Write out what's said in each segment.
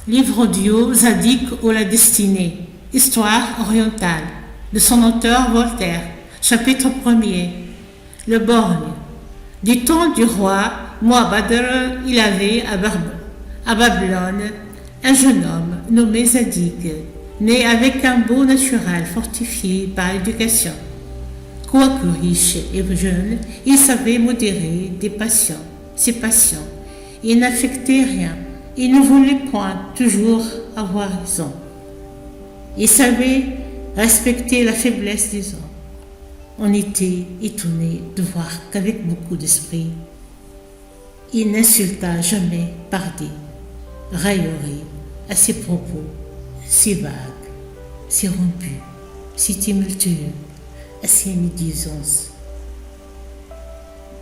Livre audio Zadig ou la destinée. Histoire orientale. De son auteur Voltaire. Chapitre 1er. Le borgne. Du temps du roi Moabadr, il avait à Babylone un jeune homme nommé Zadig, né avec un beau naturel fortifié par l'éducation. Quoique riche et jeune, il savait modérer ses passions. Il n'affectait rien. Il ne voulait point toujours avoir raison. Il savait respecter la faiblesse des hommes. On était étonné de voir qu'avec beaucoup d'esprit, il n'insulta jamais par des railleries à ses propos si vagues, si rompus, si tumultueux, à ses médisances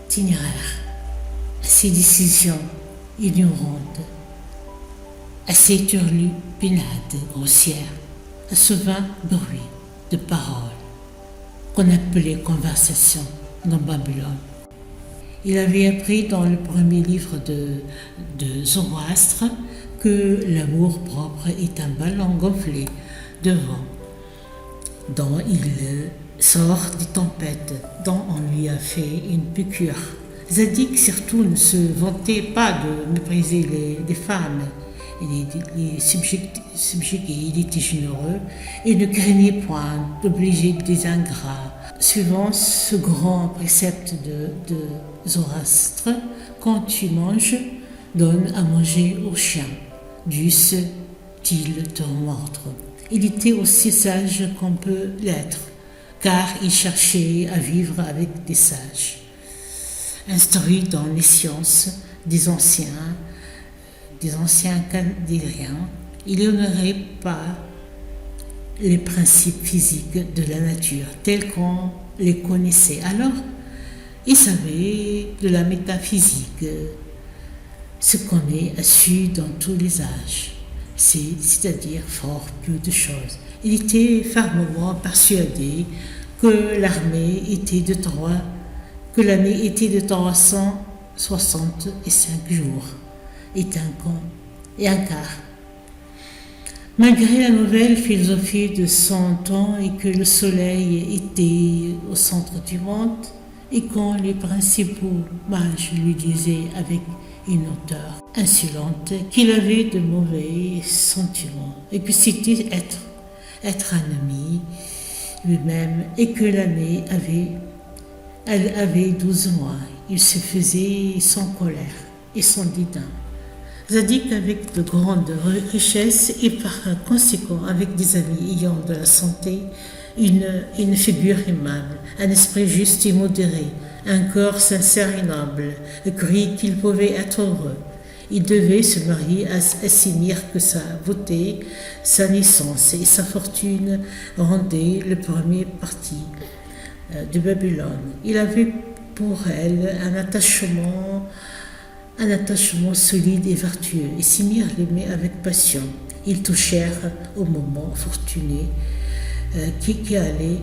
téméraires, à ses décisions ignorantes, à ces turlupinades grossières, à ce vain bruit de paroles qu'on appelait conversation dans Babylone. Il avait appris dans le premier livre de Zoroastre que l'amour propre est un ballon gonflé de vent dont il sort des tempêtes dont on lui a fait une piqûre. Zadig surtout ne se vantait pas de mépriser les femmes. Il est subjugué, il était généreux et ne craignait point d'obliger des ingrats. Suivant ce grand précepte de Zoroastre, quand tu manges, donne à manger aux chiens, dussent-ils te mordre. Il était aussi sage qu'on peut l'être, car il cherchait à vivre avec des sages. Instruit dans les sciences des anciens candéliens, il n'ignorait pas les principes physiques de la nature tels qu'on les connaissait. Alors, il savait de la métaphysique, ce qu'on a su dans tous les âges, c'est-à-dire fort peu de choses. Il était fermement persuadé que l'année était de 365 jours et un quart. Malgré la nouvelle philosophie de son temps et que le soleil était au centre du monde, et quand les principaux mages lui disaient avec une hauteur insolente qu'il avait de mauvais sentiments et que c'était être un ami lui-même et que l'année avait 12 mois, il se faisait sans colère et sans dédain. Zadig avec de grandes richesses et par conséquent avec des amis ayant de la santé, une figure aimable, un esprit juste et modéré, un corps sincère et noble, crut qu'il pouvait être heureux. Il devait se marier à Simir que sa beauté, sa naissance et sa fortune rendaient le premier parti de Babylone. Il avait pour elle un attachement solide et vertueux, et Simir l'aimait avec passion. Ils touchèrent au moment fortuné qui allait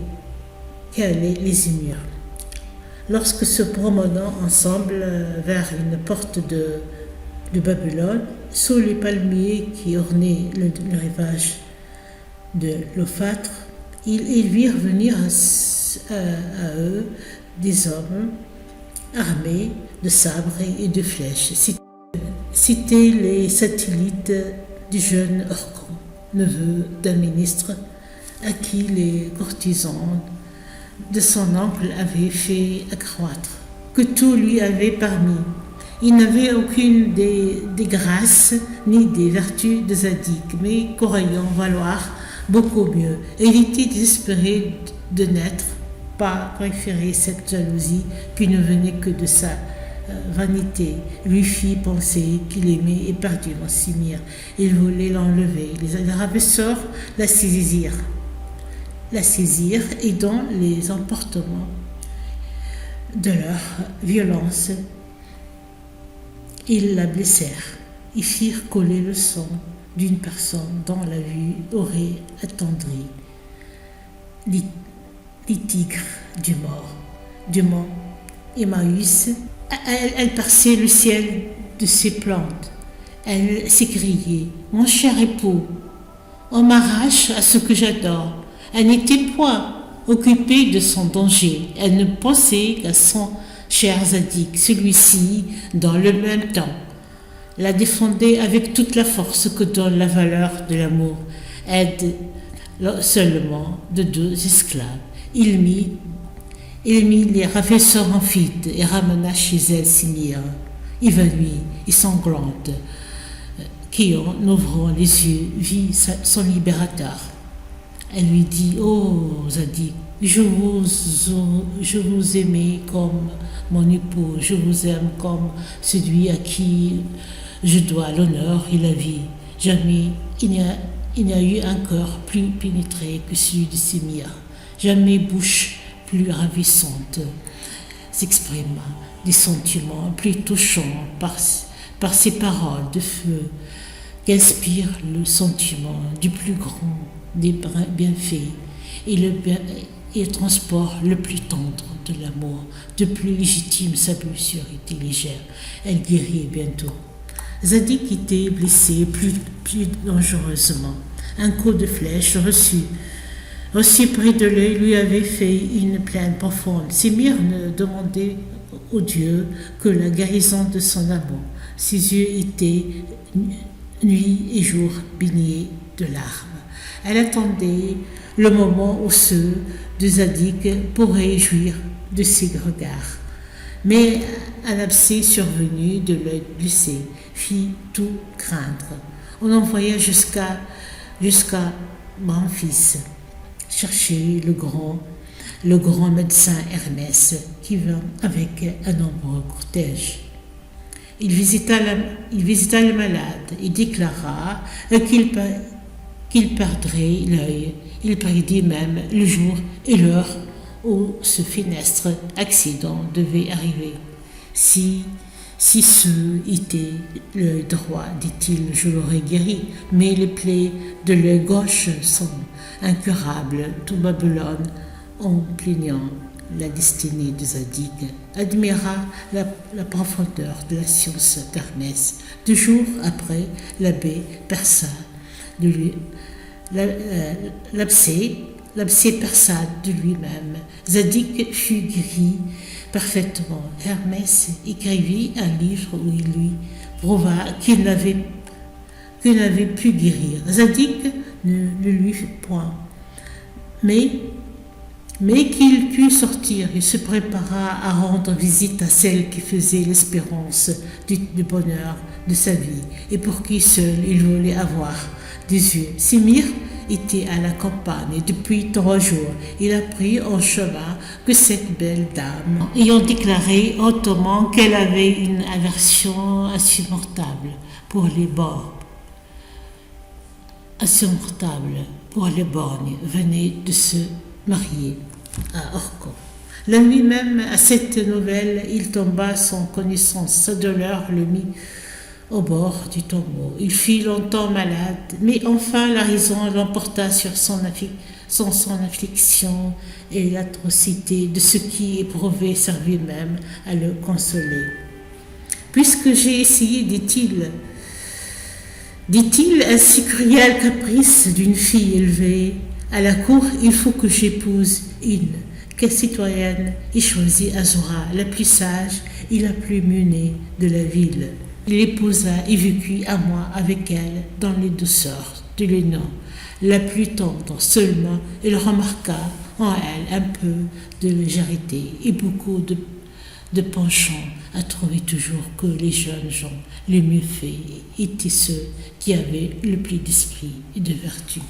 les unir. Lorsque se promenant ensemble vers une porte de Babylone, sous les palmiers qui ornaient le rivage de l'Euphrates, ils virent venir à eux des hommes armés de sabres et de flèches. C'étaient les satellites du jeune Orcon, neveu d'un ministre à qui les courtisans de son oncle avaient fait accroître, que tout lui avait permis. Il n'avait aucune des grâces ni des vertus de Zadig, mais croyant valoir beaucoup mieux. Et il était désespéré de n'être pas préféré. Cette jalousie qui ne venait que de sa vanité lui fit penser qu'il aimait éperdument Simir. Il voulait l'enlever. Les ravisseurs la saisirent et dans les emportements de leur violence, ils la blessèrent et firent coller le sang d'une personne dont la vue aurait attendri les tigres du mont Emmaüs. Elle perçait le ciel de ses plantes. Elle s'écriait: mon cher époux, on m'arrache à ce que j'adore. Elle n'était point occupée de son danger. Elle ne pensait qu'à son cher Zadig. Celui-ci, dans le même temps, la défendait avec toute la force que donne la valeur de l'amour, aide seulement de 2 esclaves. Il mit les ravisseurs en fuite et ramena chez elle Simire, évanouie et sanglante, qui, en ouvrant les yeux, vit son libérateur. Elle lui dit: oh Zadig, je vous aimais comme mon époux, je vous aime comme celui à qui je dois l'honneur et la vie. Jamais il n'y a eu un cœur plus pénétré que celui de Simire. Jamais bouche plus ravissante s'exprima des sentiments plus touchants par ces paroles de feu qu'inspire le sentiment du plus grand des bienfaits et le transport le plus tendre de l'amour, de plus légitime sa blessure était légère. Elle guérit bientôt. Zadig était blessé plus dangereusement. Un coup de flèche reçu près de l'œil lui avait fait une plaie profonde. Simire ne demandait au Dieu que la guérison de son amour. Ses yeux étaient nuit et jour baignés de larmes. Elle attendait le moment où ceux de Zadig pourraient jouir de ses regards. Mais un abcès survenu de l'œil blessé fit tout craindre. On envoya jusqu'à Memphis chercher le grand médecin Hermès, qui vint avec un nombreux cortège. Il visita le malade et déclara qu'il perdrait l'œil. Il prédit même le jour et l'heure où ce funeste accident devait arriver. Si ce était l'œil droit, dit-il, je l'aurais guéri, mais les plaies de l'œil gauche sont incurables. Tout Babylone, en plaignant la destinée de Zadig, admira la profondeur de la science d'Hermès. 2 jours après, l'abbé perça de lui l'abcès perça de lui-même. Zadig fut guéri parfaitement. Hermès écrivit un livre où il lui prouva qu'il n'avait pu guérir. Zadig ne lui fit point, mais qu'il put sortir. Il se prépara à rendre visite à celle qui faisait l'espérance du bonheur de sa vie et pour qui seul il voulait avoir des yeux. Simire était à la campagne depuis 3 jours. Il apprit en chemin que cette belle dame, ayant déclaré hautement qu'elle avait une aversion insupportable pour les borgnes, venait de se marier à Orcon. La nuit même, à cette nouvelle, il tomba sans connaissance. Sa douleur le mit au bord du tombeau. Il fut longtemps malade, mais enfin la raison l'emporta sur son affliction et l'atrocité de ce qui éprouvait servit même à le consoler. Puisque j'ai essayé, dit-il, un si cruel caprice d'une fille élevée à la cour, il faut que j'épouse une citoyenne et choisit Azora, la plus sage et la plus menée de la ville. Il l'épousa et vécut un mois avec elle dans les douceurs de l'élan la plus tendre. Seulement, il remarqua en elle un peu de légèreté et beaucoup de penchant à trouver toujours que les jeunes gens les mieux faits étaient ceux qui avaient le plus d'esprit et de vertu.